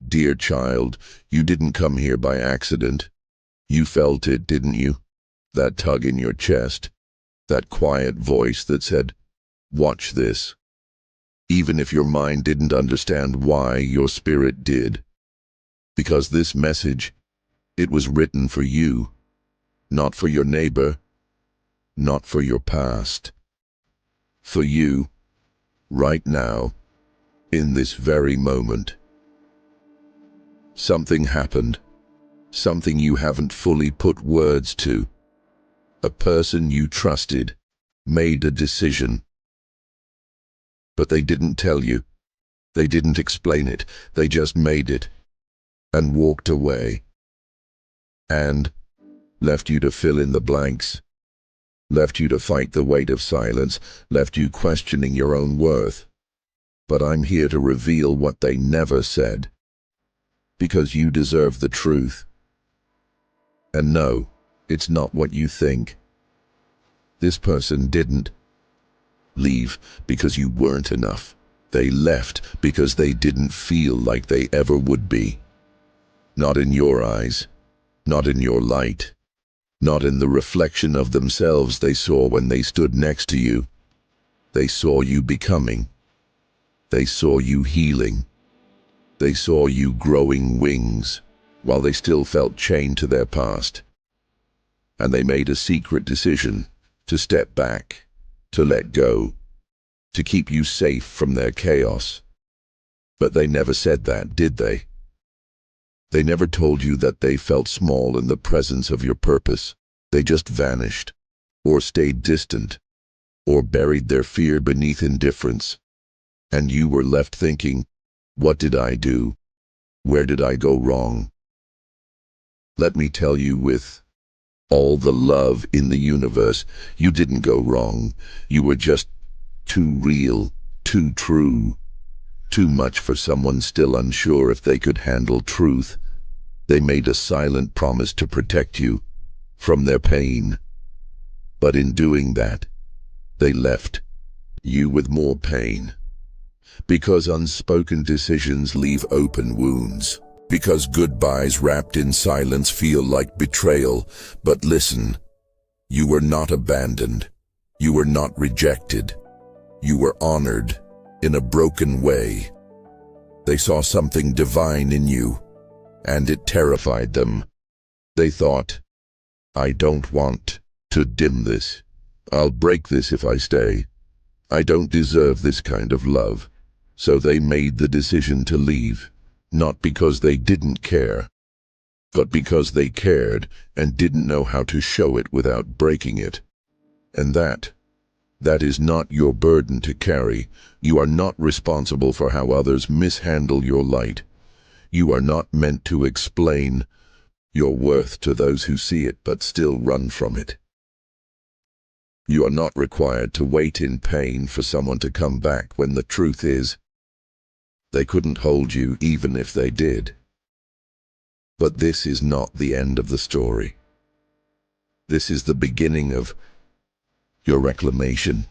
Dear child, you didn't come here by accident. You felt it, didn't you? That tug in your chest, that quiet voice that said, "Watch this." Even if your mind didn't understand why, your spirit did. Because this message, it was written for you, not for your neighbor, not for your past. For you, right now, in this very moment. Something happened, something you haven't fully put words to. A person you trusted made a decision. But they didn't tell you. They didn't explain it. They just made it and walked away. And left you to fill in the blanks. Left you to fight the weight of silence. Left you questioning your own worth. But I'm here to reveal what they never said. Because you deserve the truth. And no, it's not what you think. This person didn't leave because you weren't enough. They left because they didn't feel like they ever would be. Not in your eyes, not in your light, not in the reflection of themselves they saw when they stood next to you. They saw you becoming. They saw you healing. They saw you growing wings while they still felt chained to their past. And they made a secret decision to step back, to let go, to keep you safe from their chaos. But they never said that, did they? They never told you that they felt small in the presence of your purpose. They just vanished, or stayed distant, or buried their fear beneath indifference. And you were left thinking, what did I do? Where did I go wrong? Let me tell you with all the love in the universe, you didn't go wrong. You were just too real, too true, too much for someone still unsure if they could handle truth. They made a silent promise to protect you from their pain. But in doing that, they left you with more pain. Because unspoken decisions leave open wounds. Because goodbyes wrapped in silence feel like betrayal. But listen, you were not abandoned. You were not rejected. You were honored in a broken way. They saw something divine in you, and it terrified them. They thought, I don't want to dim this. I'll break this if I stay. I don't deserve this kind of love. So they made the decision to leave, not because they didn't care, but because they cared and didn't know how to show it without breaking it. And that is not your burden to carry. You are not responsible for how others mishandle your light. You are not meant to explain your worth to those who see it but still run from it. You are not required to wait in pain for someone to come back when the truth is, they couldn't hold you even if they did. But this is not the end of the story. This is the beginning of your reclamation.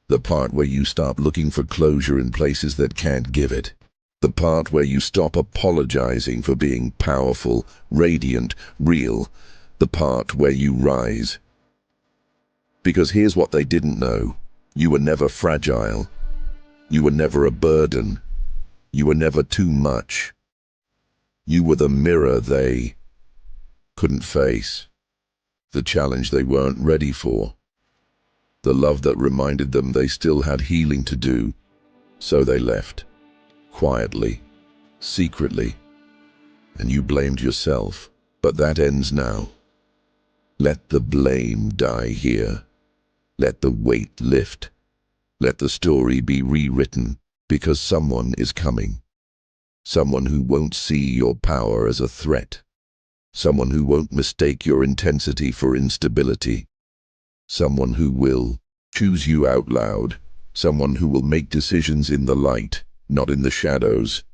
The part where you stop looking for closure in places that can't give it. The part where you stop apologizing for being powerful, radiant, real. The part where you rise. Because here's what they didn't know. You were never fragile. You were never a burden. You were never too much. You were the mirror they couldn't face. The challenge they weren't ready for. The love that reminded them they still had healing to do. So they left. Quietly. Secretly. And you blamed yourself. But that ends now. Let the blame die here. Let the weight lift. Let the story be rewritten. Because someone is coming. Someone who won't see your power as a threat. Someone who won't mistake your intensity for instability. Someone who will choose you out loud. Someone who will make decisions in the light, not in the shadows.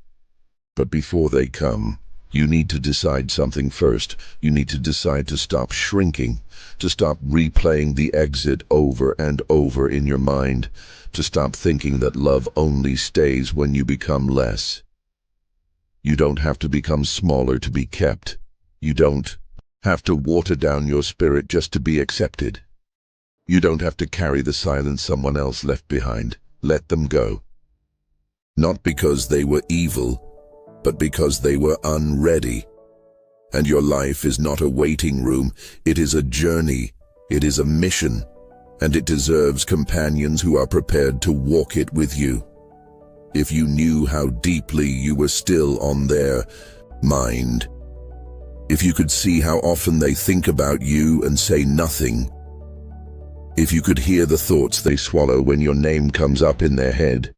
But before they come, you need to decide something first. You need to decide to stop shrinking, to stop replaying the exit over and over in your mind, to stop thinking that love only stays when you become less. You don't have to become smaller to be kept. You don't have to water down your spirit just to be accepted. You don't have to carry the silence someone else left behind. Let them go. Not because they were evil, but because they were unready. And your life is not a waiting room. It is a journey. It is a mission. And it deserves companions who are prepared to walk it with you. If you knew how deeply you were still on their mind, if you could see how often they think about you and say nothing, if you could hear the thoughts they swallow when your name comes up in their head,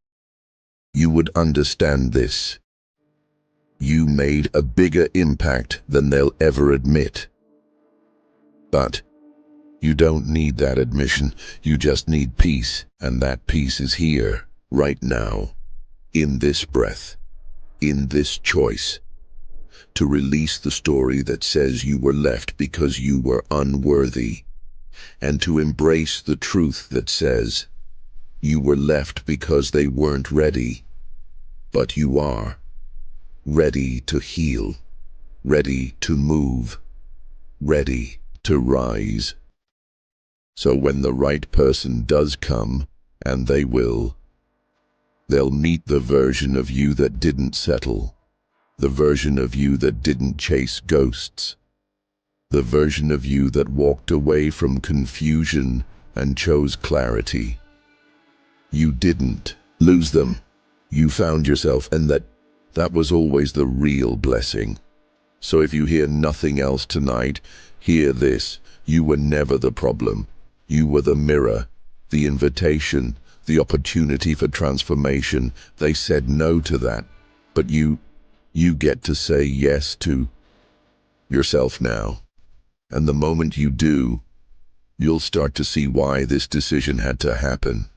you would understand this. You made a bigger impact than they'll ever admit. But you don't need that admission. You just need peace, and that peace is here, right now, in this breath, in this choice, to release the story that says you were left because you were unworthy, and to embrace the truth that says you were left because they weren't ready, but you are. Ready to heal, ready to move, ready to rise. So when the right person does come, and they will, they'll meet the version of you that didn't settle, the version of you that didn't chase ghosts, the version of you that walked away from confusion and chose clarity. You didn't lose them. You found yourself, and that was always the real blessing. So if you hear nothing else tonight, hear this. You were never the problem. You were the mirror, the invitation, the opportunity for transformation. They said no to that, but you get to say yes to yourself now. And the moment you do, you'll start to see why this decision had to happen,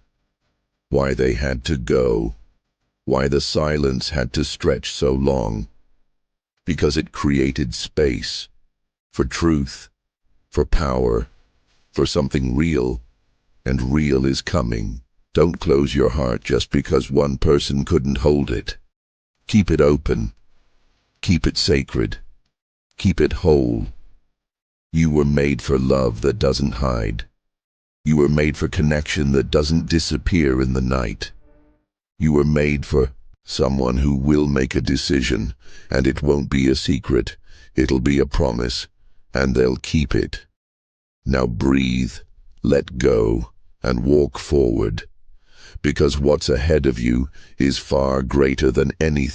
why they had to go, why the silence had to stretch so long. Because it created space for truth, for power, for something real, and real is coming. Don't close your heart just because one person couldn't hold it. Keep it open. Keep it sacred. Keep it whole. You were made for love that doesn't hide. You were made for connection that doesn't disappear in the night. You were made for someone who will make a decision, and it won't be a secret. It'll be a promise, and they'll keep it. Now breathe, let go, and walk forward, because what's ahead of you is far greater than anything